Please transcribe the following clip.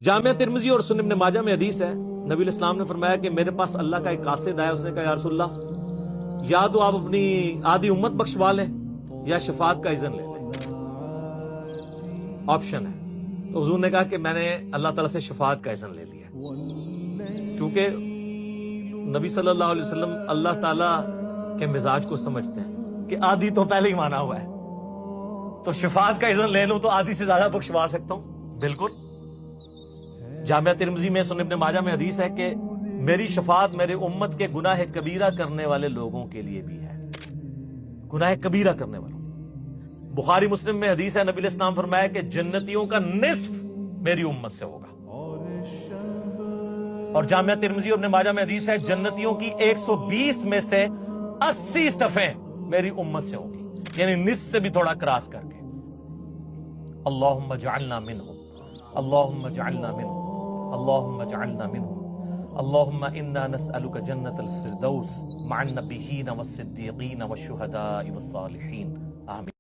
जामिया तिरमिजी और सुनन इब्न माजा में हदीस है, नबी इस्लाम ने फरमाया कि मेरे पास अल्लाह का एक कासिद आया, उसने कहा या रसूलल्लाह, या तो आप अपनी आधी उम्मत बख्शवा लें या शफात का इज़्न ले लें, ऑप्शन है। तो हुजूर ने कहा कि मैंने अल्लाह ताला से शफात का इज़्न ले लिया, क्योंकि नबी सल्लल्लाहु अलैहि वसल्लम अल्लाह ताला के मिजाज को समझते हैं कि आधी तो पहले ही माना हुआ है, तो शफात का इज़्न ले लूं तो आधी से ज्यादा बख्शवा सकता हूं। बिल्कुल। जामिया तिरमिजी में सुनन इब्न माजा में हदीस है कि मेरी शफात मेरे उम्मत के गुनाह कबीरा करने वाले लोगों के लिए भी है, गुनाह कबीरा करने वालों। बुखारी मुस्लिम में हदीस है, नबी इस्लाम फरमाया कि जन्नतियों का निस्फ मेरी उम्मत से होगा। और जामिया तिरमिजी और इब्न माजा में हदीस है, जन्नतियों की 120 में से 80 सफ़े मेरी उम्मत से होगी, यानी निस्फ से भी थोड़ा क्रॉस करके। अल्लाहुम्मा जअलना मिनहुम, अल्लाहुम्मा जअलना मिनहुम, अल्लाहुम्मा जअलना मिनहुम, अल्लाहुम्मा इन्ना नस्अलुका जन्नतल फिरदौस मअन नबिय्यीन वस्सिद्दीक़ीन वश्शुहदाኢ वस्सालिहीन। आमीन।